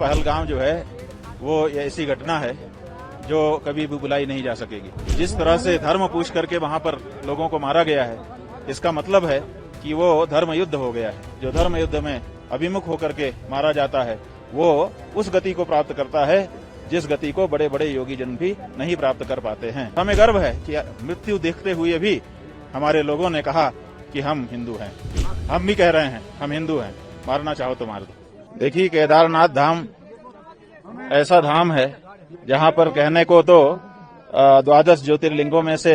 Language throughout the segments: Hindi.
पहलगाम जो है वो ऐसी घटना है जो कभी भी भुलाई नहीं जा सकेगी। जिस तरह से धर्म पूछ करके वहां पर लोगों को मारा गया है, इसका मतलब है कि वो धर्म युद्ध हो गया है। जो धर्म युद्ध में अभिमुख होकर के मारा जाता है वो उस गति को प्राप्त करता है जिस गति को बड़े बड़े योगी जन भी नहीं प्राप्त कर पाते हैं। हमें गर्व है कि मृत्यु देखते हुए भी हमारे लोगों ने कहा कि हम हिंदू हैं। हम भी कह रहे हैं हम हिंदू हैं, मारना चाहो तो मार दो। देखिए, केदारनाथ धाम ऐसा धाम है जहां पर कहने को तो 12 ज्योतिर्लिंगों में से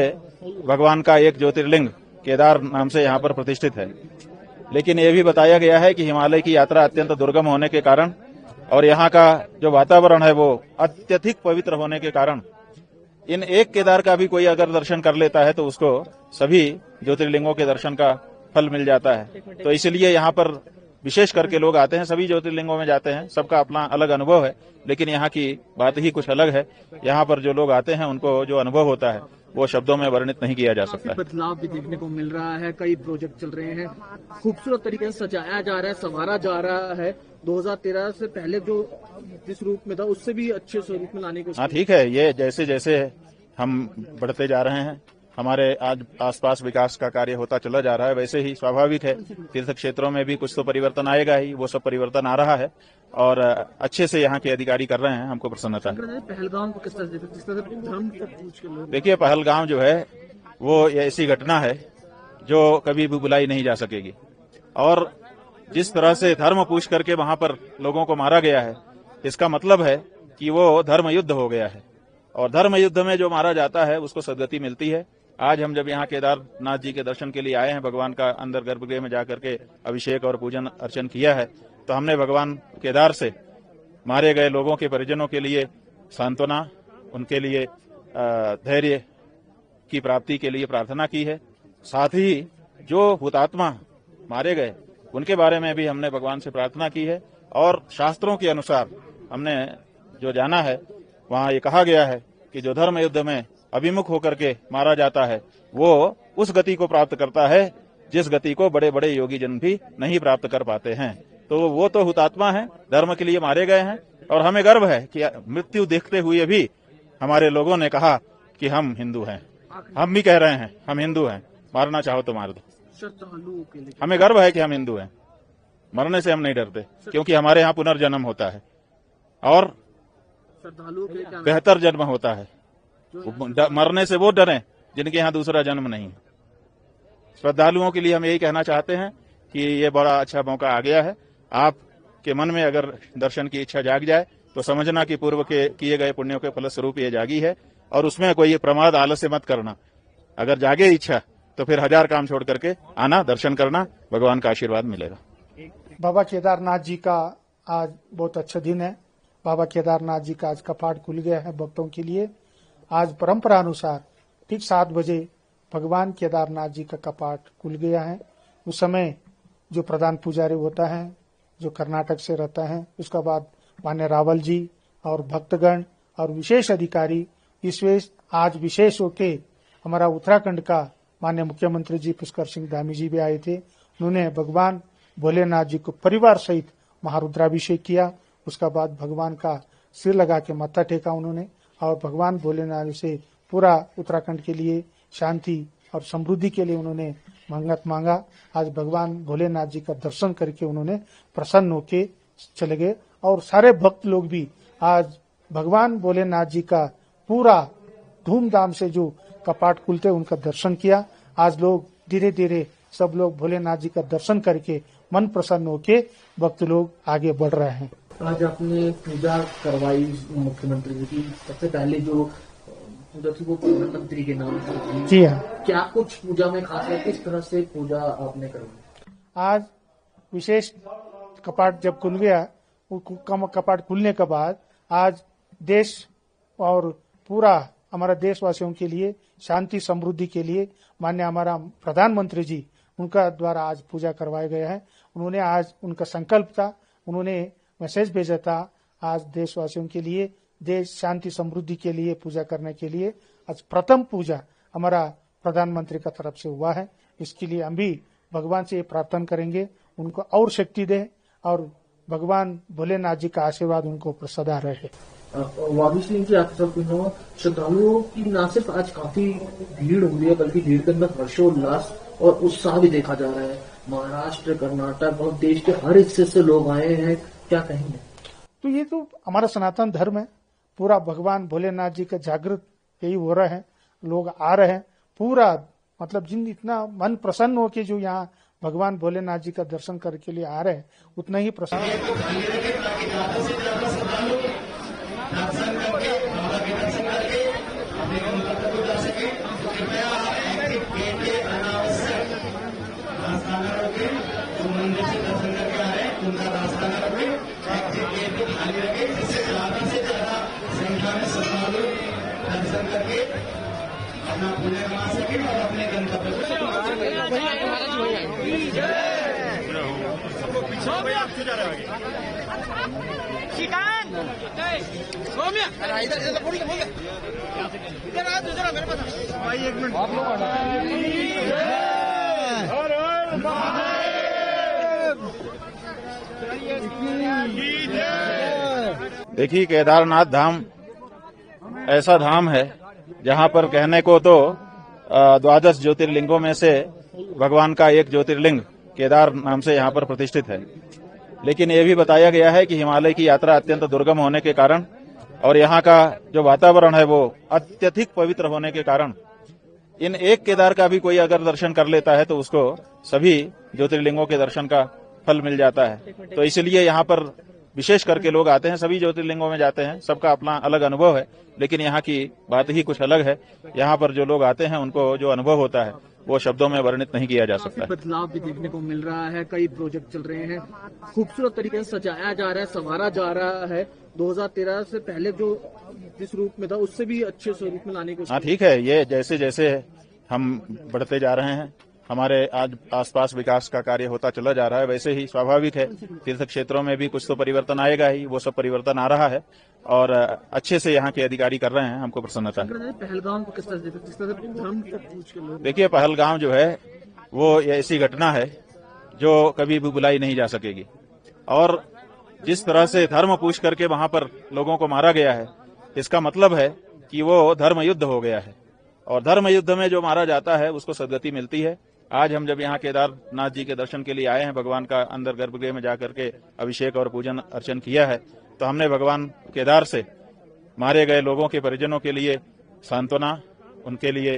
भगवान का एक ज्योतिर्लिंग केदार नाम से यहाँ पर प्रतिष्ठित है। लेकिन ये भी बताया गया है कि हिमालय की यात्रा अत्यंत दुर्गम होने के कारण और यहाँ का जो वातावरण है वो अत्यधिक पवित्र होने के कारण इन एक केदार का भी कोई अगर दर्शन कर लेता है तो उसको सभी ज्योतिर्लिंगों के दर्शन का फल मिल जाता है। तो इसलिए यहाँ पर विशेष करके लोग आते हैं, सभी ज्योतिर्लिंगों में जाते हैं, सबका अपना अलग अनुभव है, लेकिन यहाँ की बात ही कुछ अलग है। यहाँ पर जो लोग आते हैं उनको जो अनुभव होता है वो शब्दों में वर्णित नहीं किया जा सकता। बदलाव भी देखने को मिल रहा है, कई प्रोजेक्ट चल रहे हैं, खूबसूरत तरीके से सजाया जा रहा है, संवारा जा रहा है। 2013 से पहले जो जिस रूप में था उससे भी अच्छे स्वरूप में लाने को। हाँ, ठीक है। ये जैसे जैसे हम बढ़ते जा रहे हैं, हमारे आज आसपास विकास का कार्य होता चला जा रहा है, वैसे ही स्वाभाविक है तीर्थ क्षेत्रों में भी कुछ तो परिवर्तन आएगा ही। वो सब परिवर्तन आ रहा है और अच्छे से यहाँ के अधिकारी कर रहे हैं, हमको प्रसन्नता है। पहलगाम को किस तरह से धर्म को पूछ के लोग। देखिए, पहलगाम जो है वो ऐसी घटना है जो कभी भी भुलाई नहीं जा सकेगी। और जिस तरह से धर्म पूछ करके वहां पर लोगों को मारा गया है, इसका मतलब है कि वो धर्म युद्ध हो गया है। और धर्म युद्ध में जो मारा जाता है उसको सदगति मिलती है। आज हम जब यहाँ केदारनाथ जी के दर्शन के लिए आए हैं, भगवान का अंदर गर्भगृह में जाकर के अभिषेक और पूजन अर्चन किया है, तो हमने भगवान केदार से मारे गए लोगों के परिजनों के लिए सांत्वना, उनके लिए धैर्य की प्राप्ति के लिए प्रार्थना की है। साथ ही जो हुतात्मा मारे गए उनके बारे में भी हमने भगवान से प्रार्थना की है। और शास्त्रों के अनुसार हमने जो जाना है वहाँ ये कहा गया है कि जो धर्म युद्ध में अभिमुख होकर के मारा जाता है वो उस गति को प्राप्त करता है जिस गति को बड़े बड़े योगी जन भी नहीं प्राप्त कर पाते हैं। तो वो तो हुतात्मा हैं, धर्म के लिए मारे गए हैं। और हमें गर्व है कि मृत्यु देखते हुए भी हमारे लोगों ने कहा कि हम हिंदू हैं। हम भी कह रहे हैं हम हिंदू हैं, मारना चाहो तो मार दो। हमें गर्व है कि हम हिंदू हैं, मरने से हम नहीं डरते, क्योंकि हमारे यहाँ पुनर्जन्म होता है और बेहतर जन्म होता है। मरने से वो डरें जिनके यहाँ दूसरा जन्म नहीं है। श्रद्धालुओं के लिए हम यही कहना चाहते हैं कि ये बड़ा अच्छा मौका आ गया है। आपके मन में अगर दर्शन की इच्छा जाग जाए तो समझना कि पूर्व के किए गए पुण्यों के फलस्वरूप ये जागी है और उसमें कोई प्रमाद आलस्य मत करना। अगर जागे इच्छा तो फिर 1000 काम छोड़ करके आना, दर्शन करना, भगवान का आशीर्वाद मिलेगा। बाबा केदारनाथ जी का आज बहुत अच्छा दिन है। बाबा केदारनाथ जी का आज कपाट खुल गया है भक्तों के लिए। आज परंपरा अनुसार ठीक 7 बजे भगवान केदारनाथ जी का कपाट खुल गया है। उस समय जो प्रधान पुजारी होता है जो कर्नाटक से रहता है, उसका बाद मान्य रावल जी और भक्तगण और विशेष अधिकारी आज विशेष होके हमारा उत्तराखंड का माननीय मुख्यमंत्री जी पुष्कर सिंह धामी जी भी आए थे। उन्होंने भगवान भोलेनाथ जी को परिवार सहित महारुद्राभिषेक किया। उसका बाद भगवान का सिर लगा के मत्था टेका उन्होंने और भगवान भोलेनाथ से पूरा उत्तराखंड के लिए शांति और समृद्धि के लिए उन्होंने मंगत मांगा। आज भगवान भोलेनाथ जी का दर्शन करके उन्होंने प्रसन्न होके चले गए और सारे भक्त लोग भी आज भगवान भोलेनाथ जी का पूरा धूमधाम से जो कपाट खुलते उनका दर्शन किया। आज लोग धीरे धीरे सब लोग भोलेनाथ जी का दर्शन करके मन प्रसन्न होके भक्त लोग आगे बढ़ रहे हैं। आज आपने पूजा करवाई मुख्यमंत्री जी की, सबसे पहले जो पूजा थी वो प्रधानमंत्री के नाम से। जी हाँ, क्या कुछ पूजा में खास है, किस तरह से पूजा आपने करवाई? आज विशेष कपाट जब खुल गया, कपाट खुलने के बाद आज देश और पूरा हमारा देशवासियों के लिए शांति समृद्धि के लिए माननीय हमारा प्रधानमंत्री जी उनका द्वारा आज पूजा करवाया गया है। उन्होंने आज उनका संकल्प था, उन्होंने मैसेज भेजा था आज देशवासियों के लिए, देश शांति समृद्धि के लिए पूजा करने के लिए। आज प्रथम पूजा हमारा प्रधानमंत्री का तरफ से हुआ है। इसके लिए हम भी भगवान से प्रार्थना करेंगे उनको और शक्ति दे और भगवान भोलेनाथ जी का आशीर्वाद उनको ऊपर सदा रहे। वागीश्वरी जी, आप सब दिनों श्रद्धालुओं की न सिर्फ आज काफी भीड़ हो रही है, बल्कि भीड़ के अंदर हर्षोल्लास और उत्साह भी देखा जा रहा है। महाराष्ट्र, कर्नाटक और देश के हर हिस्से से लोग आए हैं, क्या कहेंगे? तो ये तो हमारा सनातन धर्म है, पूरा भगवान भोलेनाथ जी का जागृत यही हो रहा है, लोग आ रहे हैं पूरा, मतलब जिन इतना मन प्रसन्न हो के जो यहाँ भगवान भोलेनाथ जी का दर्शन करने के लिए आ रहे हैं, उतना ही प्रसन्न। देखिए, केदारनाथ धाम ऐसा धाम है जहां पर कहने को तो 12 ज्योतिर्लिंगों में से भगवान का एक ज्योतिर्लिंग केदार नाम से यहाँ पर प्रतिष्ठित है। लेकिन ये भी बताया गया है कि हिमालय की यात्रा अत्यंत दुर्गम होने के कारण और यहाँ का जो वातावरण है वो अत्यधिक पवित्र होने के कारण इन एक केदार का भी कोई अगर दर्शन कर लेता है तो उसको सभी ज्योतिर्लिंगों के दर्शन का फल मिल जाता है। तो इसलिए यहाँ पर विशेष करके लोग आते हैं, सभी ज्योतिर्लिंगों में जाते हैं, सबका अपना अलग अनुभव है, लेकिन यहाँ की बात ही कुछ अलग है। यहाँ पर जो लोग आते हैं उनको जो अनुभव होता है वो शब्दों में वर्णित नहीं किया जा सकता। बदलाव भी देखने को मिल रहा है, कई प्रोजेक्ट चल रहे हैं, खूबसूरत तरीके से सजाया जा रहा है, संवारा जा रहा है। 2013 से पहले जो जिस रूप में था उससे भी अच्छे स्वरूप में लाने की। हाँ, ठीक है, ये जैसे जैसे हम बढ़ते जा रहे हैं, हमारे आज आसपास विकास का कार्य होता चला जा रहा है, वैसे ही स्वाभाविक है तीर्थ क्षेत्रों में भी कुछ तो परिवर्तन आएगा ही। वो सब परिवर्तन आ रहा है और अच्छे से यहाँ के अधिकारी कर रहे हैं, हमको प्रसन्नता है। पहलगाम को किस तरह से धर्म को पूछ के लोग, देखिए, पहलगाम जो है वो ऐसी घटना है जो कभी भी भुलाई नहीं जा सकेगी। और जिस तरह से धर्म पूछ करके वहां पर लोगों को मारा गया है, इसका मतलब है कि वो धर्म युद्ध हो गया है। और धर्म युद्ध में जो मारा जाता है उसको सदगति मिलती है। आज हम जब यहाँ केदारनाथ जी के दर्शन के लिए आए हैं, भगवान का अंदर गर्भगृह में जाकर के अभिषेक और पूजन अर्चन किया है, तो हमने भगवान केदार से मारे गए लोगों के परिजनों के लिए सांत्वना, उनके लिए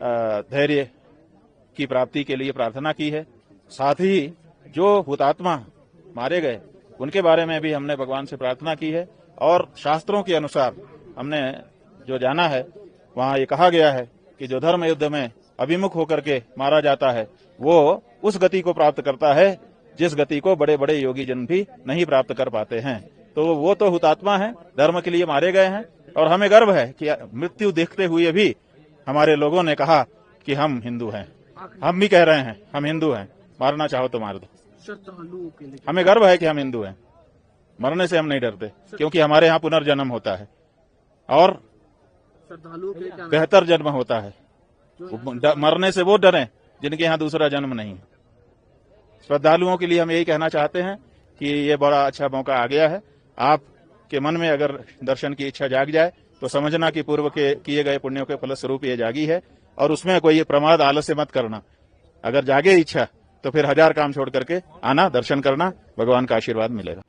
धैर्य की प्राप्ति के लिए प्रार्थना की है। साथ ही जो हुतात्मा मारे गए उनके बारे में भी हमने भगवान से प्रार्थना की है। और शास्त्रों के अनुसार हमने जो जाना है, वहाँ ये कहा गया है कि जो धर्म युद्ध में अभिमुख होकर के मारा जाता है वो उस गति को प्राप्त करता है जिस गति को बड़े बड़े योगी जन भी नहीं प्राप्त कर पाते हैं। तो वो तो हुतात्मा है, धर्म के लिए मारे गए हैं। और हमें गर्व है कि मृत्यु देखते हुए भी हमारे लोगों ने कहा कि हम हिंदू हैं। हम भी कह रहे हैं हम हिंदू हैं, मारना चाहो तो मार दो। हमें गर्व है कि हम हिंदू हैं, मरने से हम नहीं डरते, क्योंकि हमारे यहाँ पुनर्जन्म होता है और बेहतर जन्म होता है। मरने से वो डरें जिनके यहाँ दूसरा जन्म नहीं है। श्रद्धालुओं के लिए हम यही कहना चाहते हैं कि ये बड़ा अच्छा मौका आ गया है। आपके मन में अगर दर्शन की इच्छा जाग जाए तो समझना कि पूर्व के किए गए पुण्यों के फलस्वरूप ये जागी है, और उसमें कोई प्रमाद आलस्य मत करना। अगर जागे इच्छा तो फिर 1000 काम छोड़ करके आना, दर्शन करना, भगवान का आशीर्वाद मिलेगा।